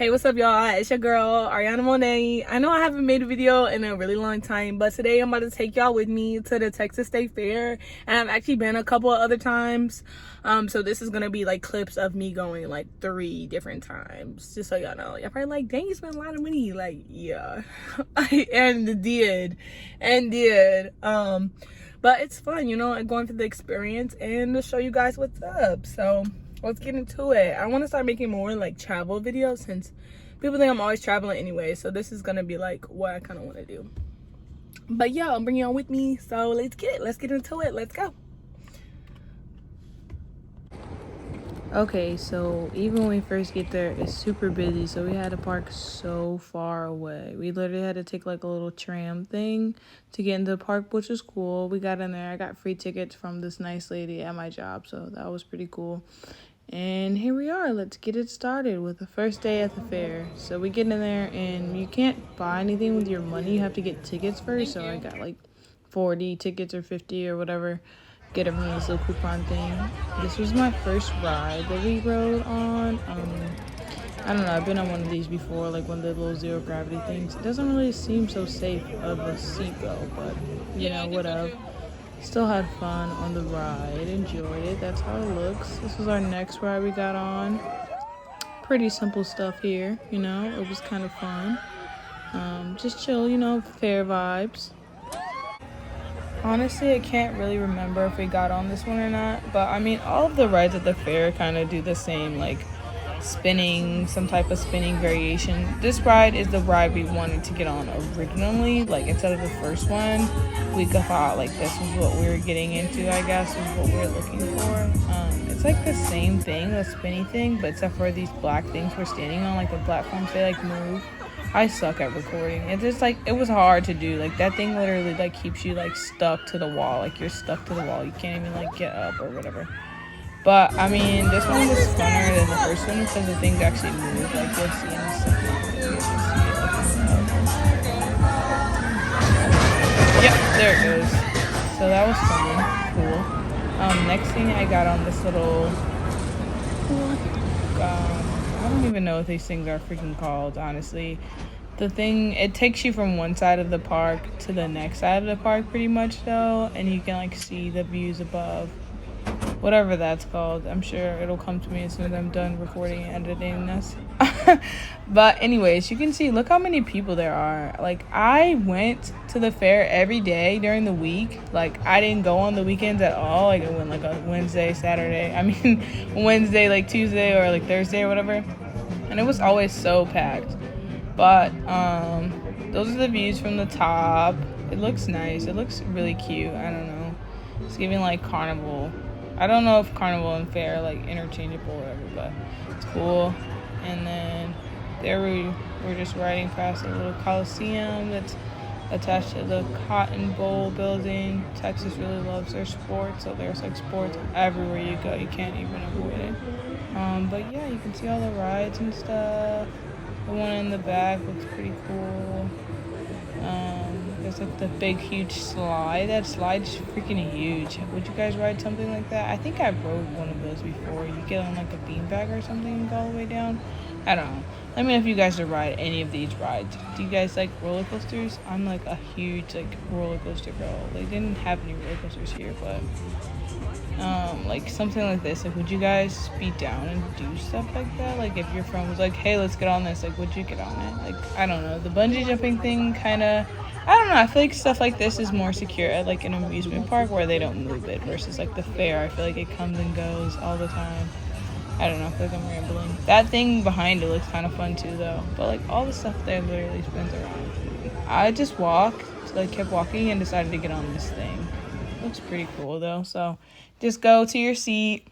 Hey, what's up, y'all? It's your girl, Ariana Monet. I know I haven't made a video in a really long time, but today I'm about to take y'all with me to the Texas State Fair. And I've actually been a couple of other times. So this is going to be like clips of me going like 3 different times. Just so y'all know. Y'all probably like, dang, you spent a lot of money. Like, yeah. and did. But it's fun, you know, going through the experience and to show you guys what's up. So let's get into it. I want to start making more like travel videos since people think I'm always traveling anyway. So this is gonna be like what I kind of want to do. But yeah, I'll bring you on with me. So let's get it. Let's get into it. Let's go. Okay, so even when we first get there, it's super busy. So we had to park so far away. We literally had to take like a little tram thing to get into the park, which was cool. We got in there. I got free tickets from this nice lady at my job, so that was pretty cool. And here we are. Let's get it started with the first day at the fair. So we get in there and you can't buy anything with your money. You have to get tickets first. So I got like 40 tickets or 50 or whatever. Get it from this little coupon thing. This was my first ride that we rode on. I don't know. I've been on one of these before, like one of the little zero gravity things. It doesn't really seem so safe of a seatbelt, but you know, whatever. Still had fun on the ride, enjoyed it. That's how it looks. This was our next ride we got on. Pretty simple stuff here, you know. It was kind of fun. Just chill, you know, fair vibes. Honestly, I can't really remember if we got on this one or not. But I mean, all of the rides at the fair kind of do the same, like spinning, some type of spinning variation. This ride is the ride we wanted to get on originally, like instead of the first one. We thought like this was what we were getting into, I guess, is what we were looking for. It's like the same thing, the spinny thing, but except for these black things we're standing on, like the platforms, they like move. I suck at recording. It's just like, it was hard to do. Like that thing literally like keeps you like stuck to the wall. Like you're stuck to the wall. You can't even like get up or whatever. But I mean, this one was funner than the first one because the things actually move. Like you'll see in the second. Yep, there it goes. So that was fun, cool. Next thing I got on this little, I don't even know what these things are freaking called, honestly. The thing, it takes you from one side of the park to the next side of the park pretty much though, and you can like see the views above. Whatever that's called. I'm sure it'll come to me as soon as I'm done recording and editing this. But anyways, you can see, look how many people there are. Like, I went to the fair every day during the week. Like, I didn't go on the weekends at all. Like, I went like a Wednesday, Saturday. I mean, Wednesday, like Tuesday or like Thursday or whatever. And it was always so packed. But those are the views from the top. It looks nice. It looks really cute. I don't know. It's giving like carnival. I don't know if carnival and fair are like interchangeable or whatever, but it's cool. And then there we're just riding past a little coliseum that's attached to the Cotton Bowl building. Texas really loves their sports, so there's like sports everywhere you go. You can't even avoid it. But yeah, you can see all the rides and stuff. The one in the back looks pretty cool. There's like the big huge slide. That slide's freaking huge. Would you guys ride something like that? I think I rode one of those before. You get on like a beanbag or something and go all the way down. I don't know. Let me know if you guys have ride any of these rides. Do you guys like roller coasters? I'm like a huge like roller coaster girl. They didn't have any roller coasters here, but like something like this. Like, would you guys be down and do stuff like that? Like, if your friend was like, "Hey, let's get on this," like, would you get on it? Like, I don't know. The bungee jumping thing kind of, I don't know. I feel like stuff like this is more secure at like an amusement park where they don't move it versus like the fair. I feel like it comes and goes all the time. I don't know. I feel like I'm rambling. That thing behind it looks kind of fun too, though. But like all the stuff there literally spins around. I just walked, so I kept walking and decided to get on this thing. Looks pretty cool though. So just go to your seat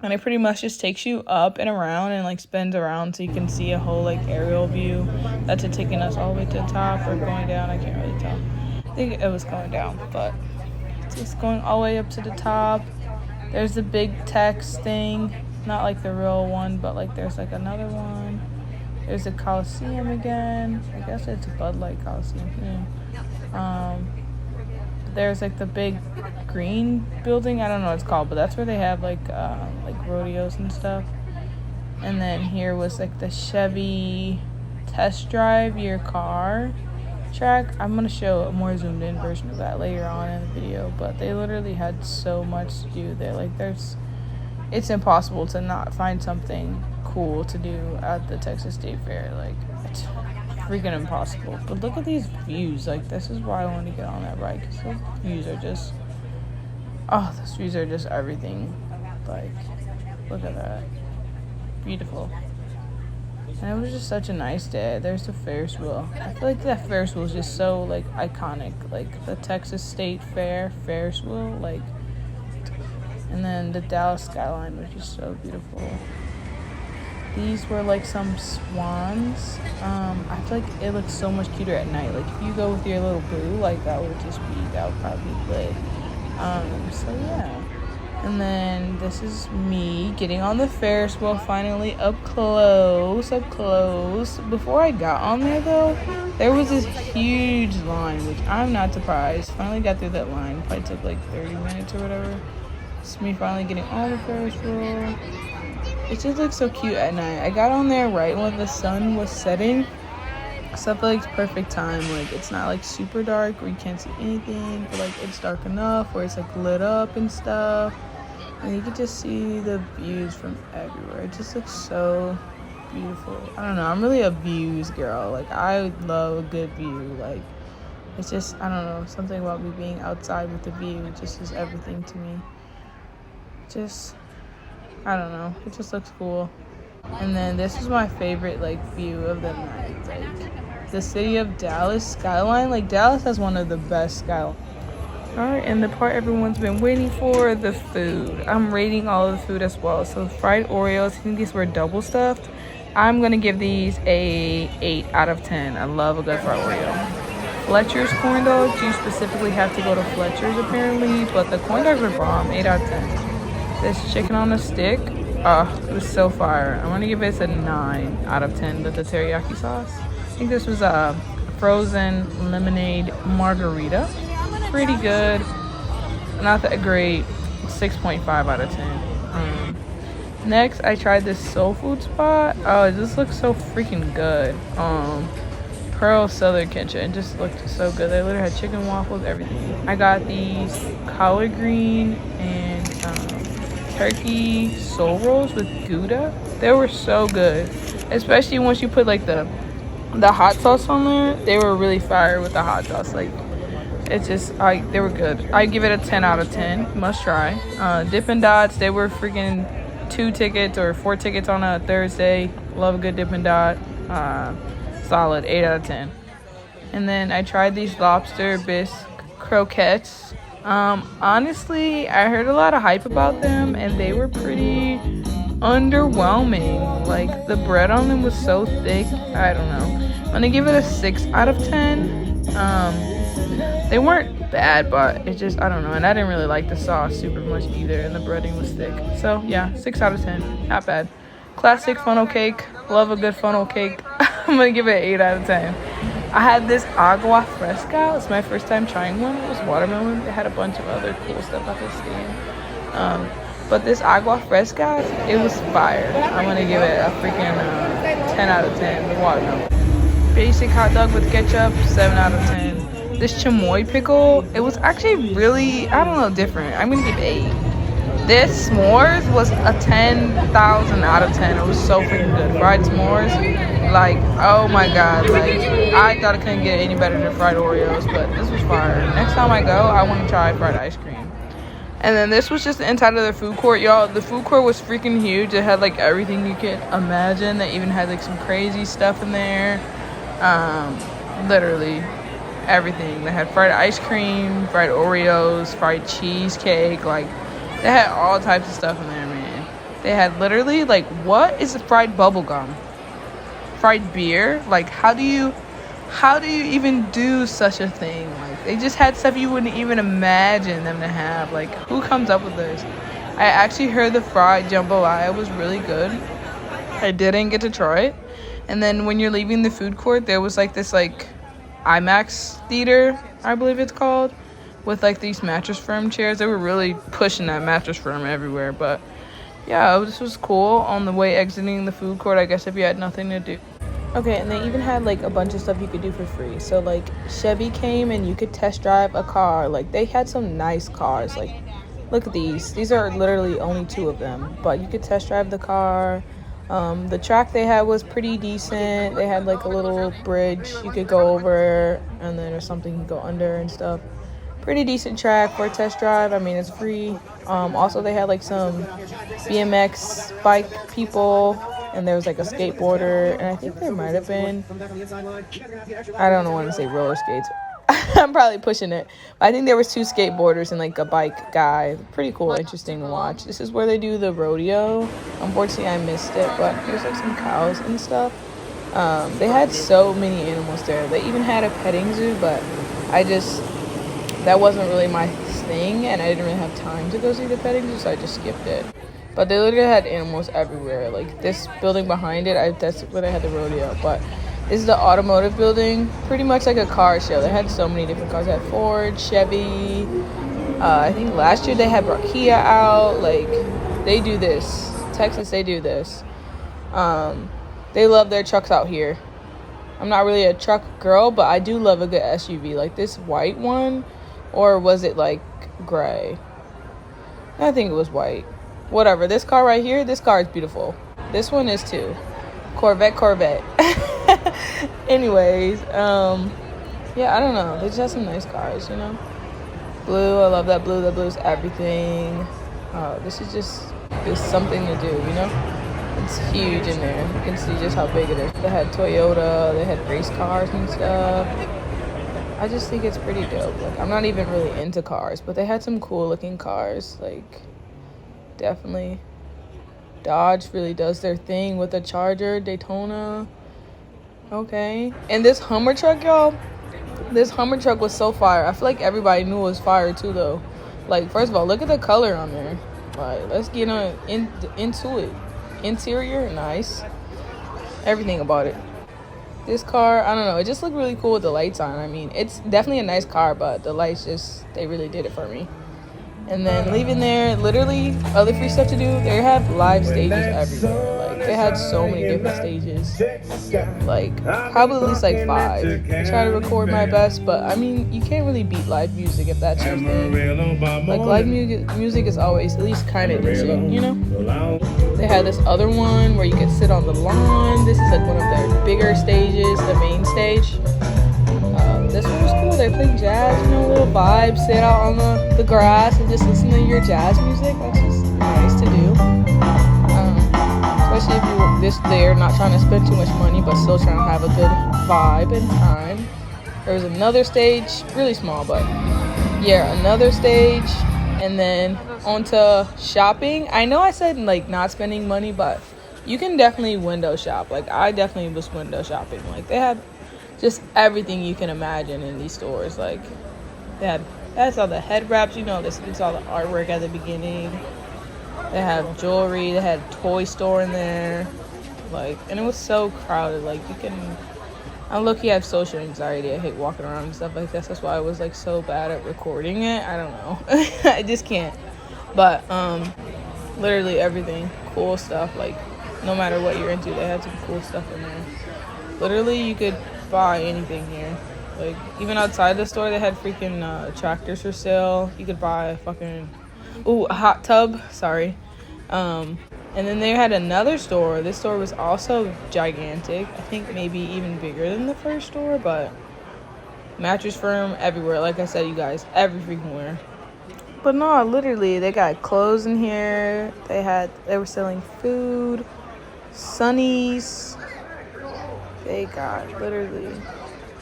and it pretty much just takes you up and around and like spins around so you can see a whole like aerial view. That's it, taking us all the way to the top or going down. I can't really tell. I think it was going down, but it's just going all the way up to the top. There's the big text thing, not like the real one, but like there's like another one. There's a Coliseum again. I guess it's a Bud Light Coliseum. Yeah. There's like the big green building. I don't know what it's called, but that's where they have like rodeos and stuff. And then here was like the Chevy test drive your car track. I'm gonna show a more zoomed in version of that later on in the video, but they literally had so much to do there. Like it's impossible to not find something cool to do at the Texas State Fair. Like, it's freaking impossible. But look at these views. Like, this is why I want to get on that ride, because those views are just, oh, those views are just everything. Like, look at that. Beautiful. And it was just such a nice day. There's the Ferris wheel. I feel like that Ferris wheel is just so, like, iconic. Like, the Texas State Fair Ferris wheel, like, and then the Dallas skyline, which is so beautiful. These were like some swans. I feel like it looks so much cuter at night. Like if you go with your little boo, like that would probably be lit. So yeah. And then this is me getting on the Ferris wheel finally up close. Before I got on there though, there was this huge line, which I'm not surprised. Finally got through that line. Probably took like 30 minutes or whatever. It's me finally getting on the Ferris wheel. It just looks so cute at night. I got on there right when the sun was setting. So I feel like it's perfect time. Like it's not like super dark where you can't see anything, but like it's dark enough where it's like lit up and stuff. And you can just see the views from everywhere. It just looks so beautiful. I don't know. I'm really a views girl. Like I love a good view. Like it's just, I don't know, something about me being outside with the view. It just is everything to me. Just, I don't know, it just looks cool. And then this is my favorite like view of the night, like the city of Dallas skyline. Like Dallas has one of the best skylines. Alright, and the part everyone's been waiting for, the food. I'm rating all of the food as well. So fried Oreos, I think these were double stuffed. I'm gonna give these a 8 out of 10. I love a good fried Oreo. Fletcher's corn dogs, you specifically have to go to Fletcher's apparently, but the corn dogs are bomb, 8 out of 10. This chicken on a stick, it was so fire. I'm gonna give this a 9 out of 10 with the teriyaki sauce. I think this was a frozen lemonade margarita. Pretty good, not that great, 6.5 out of 10. Next, I tried this soul food spot. Oh, this looks so freaking good. Pearl Southern Kitchen, it just looked so good. They literally had chicken waffles, everything. I got these collard green and turkey soul rolls with Gouda. They were so good, especially once you put like the hot sauce on there. They were really fire with the hot sauce. Like it's just, they were good. I give it a 10 out of 10. Must try. Dippin' Dots, they were freaking 2 tickets or 4 tickets on a Thursday. Love a good Dippin' Dot. Solid 8 out of 10. And then I tried these lobster bisque croquettes. Honestly, I heard a lot of hype about them and they were pretty underwhelming. Like the bread on them was so thick. I don't know. I'm gonna give it a 6 out of 10. They weren't bad, but it just, I don't know. And I didn't really like the sauce super much either, and the breading was thick. So yeah, 6 out of 10. Not bad. Classic funnel cake. Love a good funnel cake. I'm gonna give it an 8 out of 10. I had this agua fresca. It's my first time trying one. It was watermelon. They had a bunch of other cool stuff at this stand. But this agua fresca, it was fire. I'm gonna give it a freaking 10 out of 10. The watermelon. Basic hot dog with ketchup, 7 out of 10. This chamoy pickle, it was actually really, I don't know, different. I'm gonna give it 8. This s'mores was a 10,000 out of 10. It was so freaking good. Fried s'mores, like, oh my god, like, I thought it couldn't get any better than fried Oreos, but this was fire. Next time I go, I want to try fried ice cream. And then this was just the inside of the food court, y'all. The food court was freaking huge. It had like everything you could imagine. They even had like some crazy stuff in there. Literally everything. They had fried ice cream, fried Oreos, fried cheesecake, like they had all types of stuff in there, man. They had literally, like, what is a fried bubble gum? Fried beer? Like, how do you even do such a thing? Like, they just had stuff you wouldn't even imagine them to have. Like, who comes up with this? I actually heard the fried jambalaya was really good. I didn't get to try it. And then when you're leaving the food court, there was, like, this, like, IMAX theater, I believe it's called, with like these Mattress Firm chairs. They were really pushing that Mattress Firm everywhere, but yeah, this was cool on the way exiting the food court, I guess, if you had nothing to do. Okay, and they even had like a bunch of stuff you could do for free. So like Chevy came and you could test drive a car. Like they had some nice cars. Like look at these. These are literally only 2 of them, but you could test drive the car. The track they had was pretty decent. They had like a little bridge you could go over, and then there's something you go under and stuff. Pretty decent track for a test drive. I mean, it's free. Also, they had like some BMX bike people, and there was like a skateboarder, and I think there might have been, I don't want to say roller skates. I'm probably pushing it. But I think there was 2 skateboarders and like a bike guy. Pretty cool, interesting to watch. This is where they do the rodeo. Unfortunately, I missed it, but there's like some cows and stuff. They had so many animals there. They even had a petting zoo, but that wasn't really my thing, and I didn't really have time to go see the petting zoo, so I just skipped it. But they literally had animals everywhere. Like this building behind it, that's where they had the rodeo. But this is the automotive building, pretty much like a car show. They had so many different cars. They had Ford, Chevy. I think last year they had Kia out. Like they do this. Texas, they do this. They love their trucks out here. I'm not really a truck girl, but I do love a good SUV. Like this white one, or was it like gray? I think it was white. Whatever. This car right here, this car is beautiful. This one is too. Corvette. Anyways, yeah, I don't know. They just have some nice cars, you know. Blue, I love that blue. That blue is everything. This is just something to do, you know. It's huge in there. You can see just how big it is. They had Toyota. They had race cars and stuff. I just think it's pretty dope. Like, I'm not even really into cars, but they had some cool looking cars. Like, definitely. Dodge really does their thing with the Charger, Daytona. Okay. And this Hummer truck, y'all. This Hummer truck was so fire. I feel like everybody knew it was fire too, though. Like, first of all, look at the color on there. Like, let's get into it. Interior, nice. Everything about it. This car, I don't know, it just looked really cool with the lights on. I mean, it's definitely a nice car, but the lights they really did it for me. And then leaving there, literally, other free stuff to do, they have live stages everywhere. Like, they had so many different stages. Like, probably at least like 5. I try to record my best, but I mean, you can't really beat live music if that's your thing. Like, live music is always at least kind of decent, you know? They had this other one where you could sit on the lawn. This is like one of their bigger stages, the main stage. This one was cool. They're playing jazz, you know, little vibes. Sit out on the grass and just listen to your jazz music. That's just nice to do. Especially if you're this there, not trying to spend too much money, but still trying to have a good vibe and time. There was another stage, really small, but yeah, another stage. And then onto shopping. I know I said like not spending money, but you can definitely window shop. Like I definitely was window shopping. Like they had just everything you can imagine in these stores. Like that's all the head wraps, you know, this all the artwork at the beginning. They have jewelry, they had a toy store in there. Like, and it was so crowded. Like I low-key have social anxiety. I hate walking around and stuff like this. That's why I was like so bad at recording it. I don't know. I just can't. But literally everything, cool stuff. Like no matter what you're into, they had some cool stuff in there. Literally you could buy anything here. Like even outside the store, they had freaking tractors for sale. You could buy a fucking a hot tub. Sorry. And then they had another store. This store was also gigantic. I think maybe even bigger than the first store, but Mattress Firm everywhere. Like I said, you guys, every freaking where. But no, literally, they got clothes in here. They were selling food, Sunnies. They got literally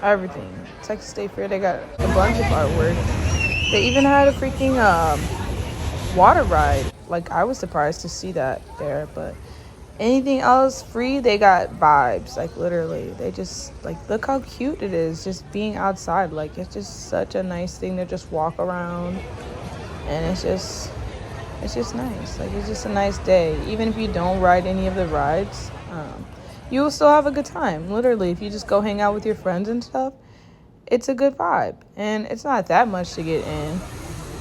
everything. Texas State Fair, they got a bunch of artwork. They even had a freaking water ride. Like I was surprised to see that there, but anything else free, they got vibes. Like literally, they just like look how cute it is just being outside. Like it's just such a nice thing to just walk around, and it's just nice. Like it's just a nice day. Even if you don't ride any of the rides, you will still have a good time. Literally, if you just go hang out with your friends and stuff, it's a good vibe, and it's not that much to get in.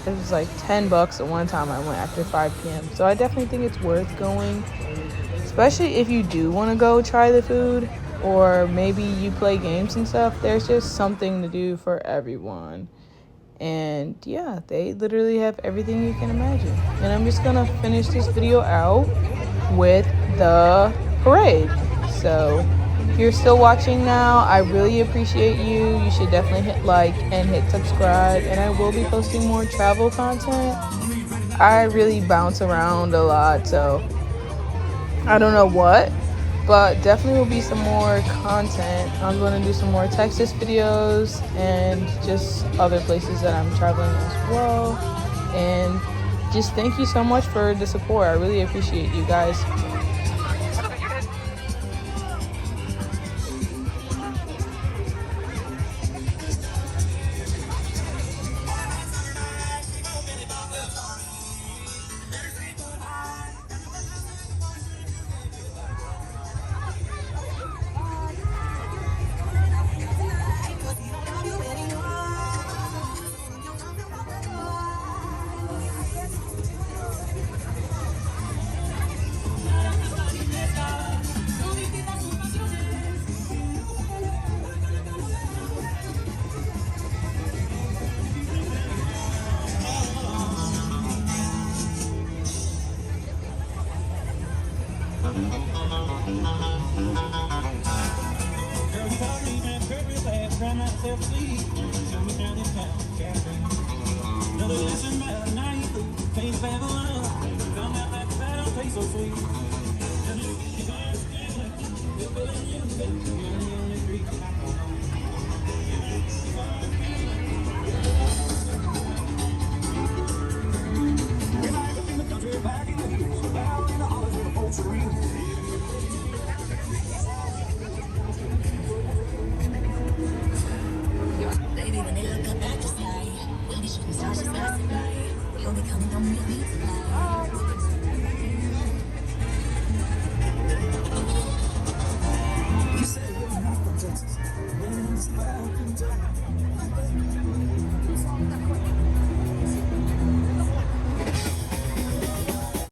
It was like $10 the one time I went after 5 p.m. So I definitely think it's worth going, especially if you do want to go try the food or maybe you play games and stuff. There's just something to do for everyone. And yeah, they literally have everything you can imagine. And I'm just gonna finish this video out with the parade. So if you're still watching now, I really appreciate you. You should definitely hit like and hit subscribe, and I will be posting more travel content. I really bounce around a lot, so I don't know what, but definitely will be some more content. I'm going to do some more Texas videos and just other places that I'm traveling as well. And just thank you so much for the support. I really appreciate you guys.